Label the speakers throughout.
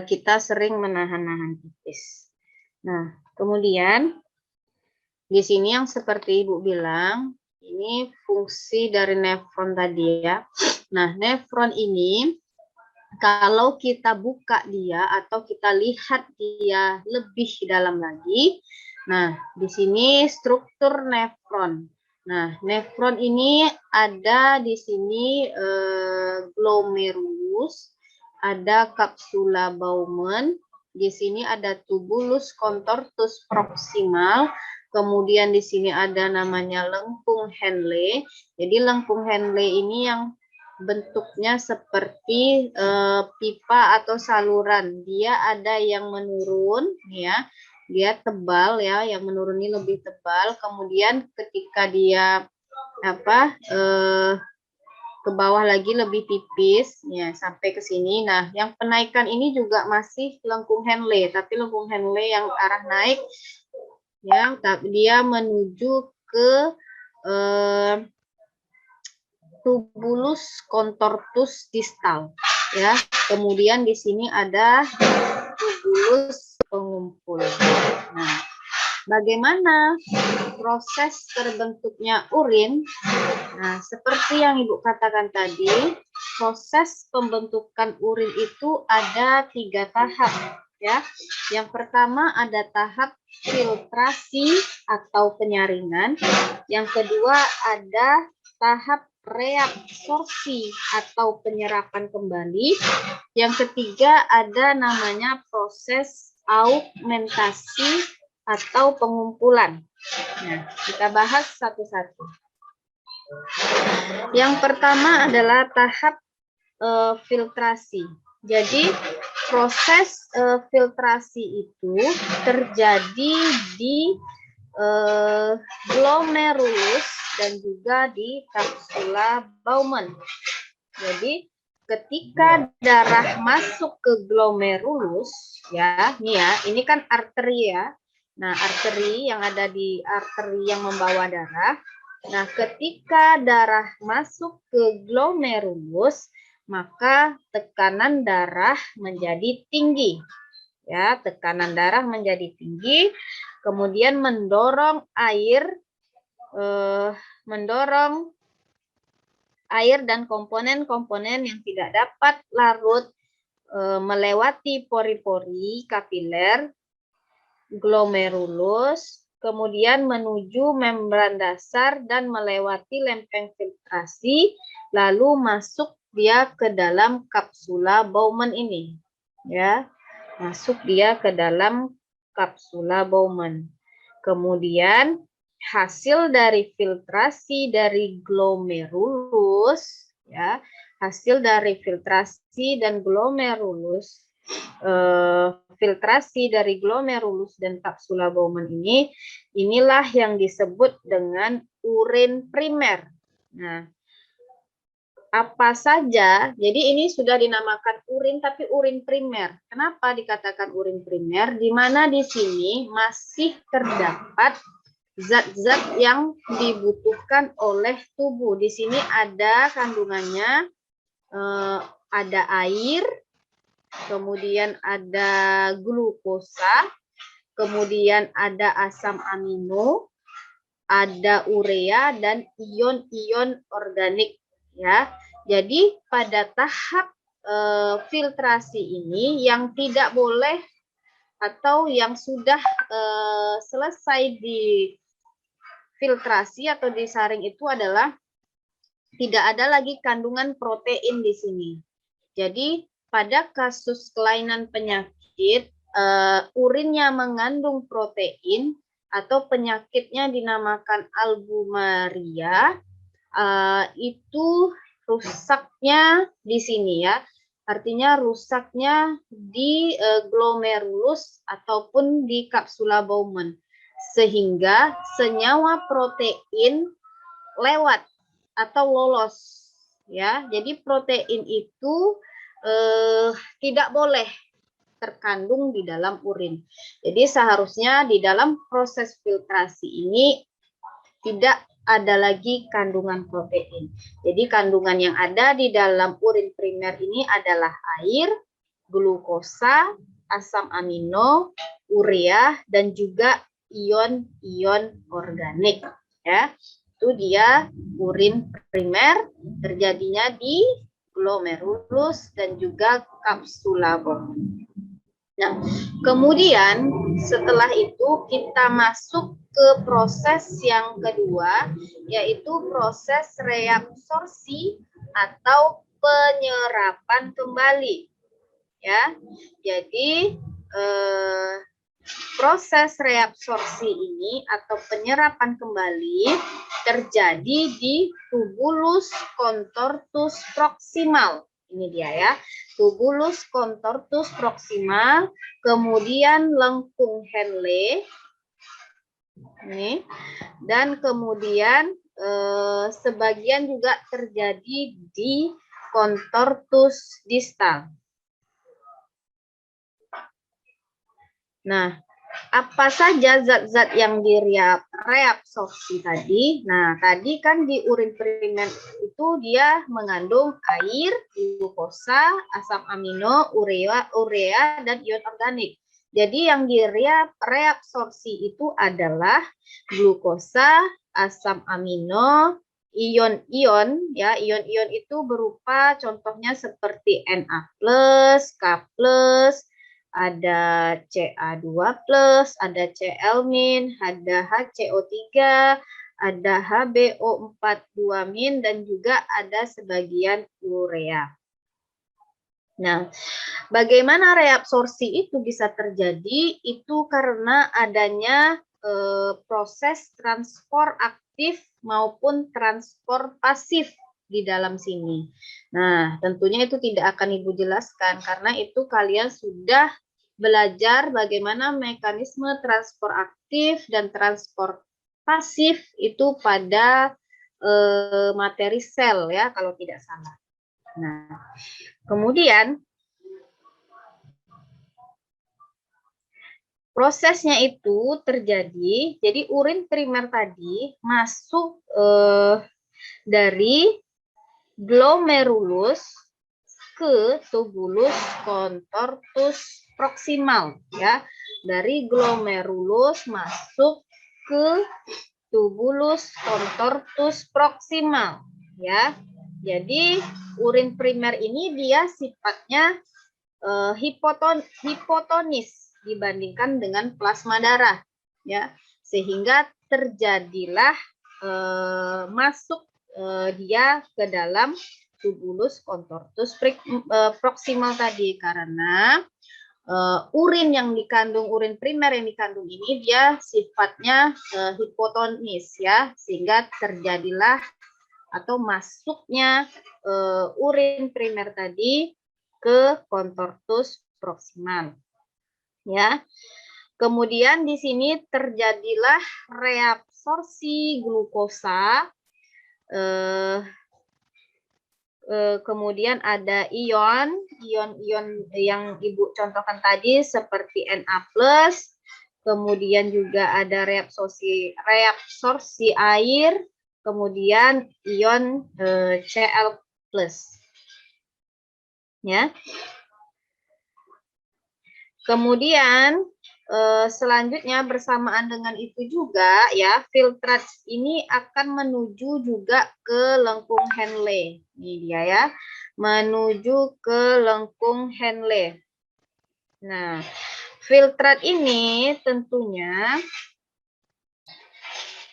Speaker 1: kita sering menahan-nahan pipis. Nah, kemudian di sini yang seperti Ibu bilang, ini fungsi dari nefron tadi ya. Nah, nefron ini kalau kita buka dia atau kita lihat dia lebih dalam lagi, nah di sini struktur nefron. Nah, nefron ini ada di sini glomerulus, ada kapsula Bowman, di sini ada tubulus contortus proximal, kemudian di sini ada namanya lengkung Henle. Jadi lengkung Henle ini yang bentuknya seperti pipa atau saluran. Dia ada yang menurun ya. Dia tebal ya, yang menurun ini lebih tebal. Kemudian ketika dia ke bawah lagi lebih tipis ya sampai ke sini. Nah, yang penaikan ini juga masih lengkung Henle, tapi lengkung Henle yang arah naik ya, tapi dia menuju ke tubulus contortus distal ya. Kemudian di sini ada tubulus pengumpul. Nah, bagaimana proses terbentuknya urin? Nah, seperti yang Ibu katakan tadi, proses pembentukan urin itu ada 3 tahap ya. Yang pertama ada tahap filtrasi atau penyaringan. Yang kedua ada tahap reabsorpsi atau penyerapan kembali. Yang ketiga ada namanya proses augmentasi atau pengumpulan. Nah, kita bahas satu-satu. Yang pertama adalah tahap filtrasi. Jadi proses filtrasi itu terjadi di glomerulus dan juga di kapsula Bowman. Jadi ketika darah masuk ke glomerulus ya, ini kan arteri ya. Nah, arteri yang ada di arteri yang membawa darah. Nah, ketika darah masuk ke glomerulus, maka tekanan darah menjadi tinggi. Ya, tekanan darah menjadi tinggi, kemudian mendorong air dan komponen-komponen yang tidak dapat larut melewati pori-pori kapiler glomerulus, kemudian menuju membran dasar dan melewati lempeng filtrasi, lalu masuk dia ke dalam kapsula Bowman ini. Ya, masuk dia ke dalam kapsula Bowman. Kemudian hasil dari filtrasi dari glomerulus, ya, hasil dari filtrasi dan glomerulus, filtrasi dari glomerulus dan kapsula Bowman ini, inilah yang disebut dengan urin primer. Nah, apa saja, jadi ini sudah dinamakan urin, tapi urin primer. Kenapa dikatakan urin primer? Di mana di sini masih terdapat zat-zat yang dibutuhkan oleh tubuh. Di sini ada kandungannya, ada air, kemudian ada glukosa, kemudian ada asam amino, ada urea, dan ion-ion organik. Ya, jadi pada tahap filtrasi ini yang tidak boleh atau yang sudah selesai di filtrasi atau disaring itu adalah tidak ada lagi kandungan protein di sini. Jadi pada kasus kelainan penyakit urinnya mengandung protein atau penyakitnya dinamakan albumaria, itu rusaknya di sini ya. Artinya rusaknya di glomerulus ataupun di kapsula Bowman, sehingga senyawa protein lewat atau lolos ya. Jadi protein itu tidak boleh terkandung di dalam urin. Jadi seharusnya di dalam proses filtrasi ini tidak ada lagi kandungan protein. Jadi kandungan yang ada di dalam urin primer ini adalah air, glukosa, asam amino, urea, dan juga ion-ion organik. Ya, itu dia urin primer, terjadinya di glomerulus dan juga kapsula Bowman. Nah, kemudian setelah itu kita masuk ke proses yang kedua, yaitu proses reabsorpsi atau penyerapan kembali. Ya, jadi proses reabsorpsi ini atau penyerapan kembali terjadi di tubulus contortus proximal. Ini dia ya, tubulus contortus proximal, kemudian lengkung Henle, ini, dan kemudian sebagian juga terjadi di contortus distal. Nah, apa saja zat-zat yang direabsorpsi tadi? Nah, tadi kan di urin primer itu dia mengandung air, glukosa, asam amino, urea dan ion organik. Jadi yang direabsorpsi itu adalah glukosa, asam amino, ion-ion, ya, ion-ion itu berupa contohnya seperti Na+, K+, ada Ca2+, ada Cl-, ada HCO3, ada HBO42-, dan juga ada sebagian urea. Nah, bagaimana reabsorpsi itu bisa terjadi? Itu karena adanya proses transport aktif maupun transport pasif di dalam sini. Nah, tentunya itu tidak akan Ibu jelaskan karena itu kalian sudah belajar bagaimana mekanisme transport aktif dan transport pasif itu pada materi sel ya kalau tidak salah. Nah, kemudian prosesnya itu terjadi, jadi urin primer tadi masuk dari glomerulus ke tubulus contortus proximal ya. Dari glomerulus masuk ke tubulus contortus proximal ya. Jadi urin primer ini dia sifatnya hipotonis dibandingkan dengan plasma darah ya, sehingga terjadilah masuk dia ke dalam tubulus contortus proximal tadi karena urin primer yang dikandung ini dia sifatnya hipotonis ya, sehingga terjadilah atau masuknya urin primer tadi ke contortus proximal ya. Kemudian di sini terjadilah reabsorpsi glukosa, kemudian ada ion-ion yang Ibu contohkan tadi seperti Na+, kemudian juga ada reabsorpsi air, kemudian ion Cl+. Ya. Kemudian selanjutnya bersamaan dengan itu juga ya, filtrat ini akan menuju juga ke lengkung Henle. Ini dia ya, menuju ke lengkung Henle. Nah, filtrat ini tentunya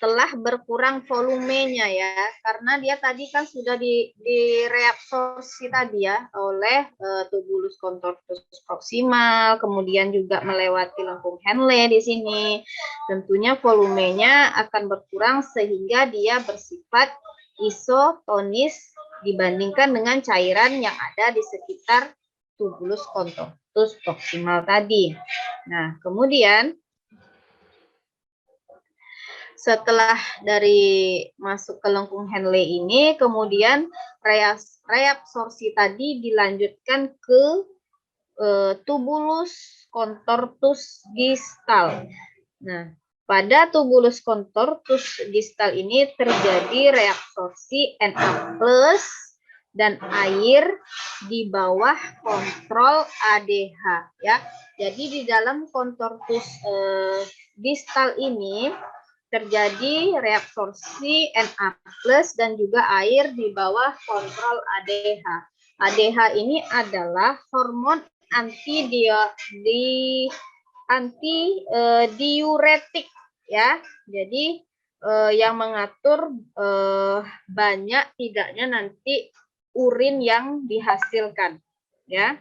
Speaker 1: telah berkurang volumenya ya, karena dia tadi kan sudah direabsorpsi tadi ya oleh tubulus contortus proximal, kemudian juga melewati lengkung Henle di sini. Tentunya volumenya akan berkurang sehingga dia bersifat isotonis dibandingkan dengan cairan yang ada di sekitar tubulus contortus proximal tadi. Nah, kemudian setelah dari masuk ke lengkung Henle ini, kemudian reabsorpsi tadi dilanjutkan ke tubulus contortus distal. Nah, pada tubulus contortus distal ini terjadi reabsorpsi Na+, dan air di bawah kontrol ADH ya. Jadi di dalam kontortus distal ini terjadi reabsorpsi Na+ dan juga air di bawah kontrol ADH. ADH ini adalah hormon diuretik ya. Jadi yang mengatur banyak tidaknya nanti urin yang dihasilkan ya.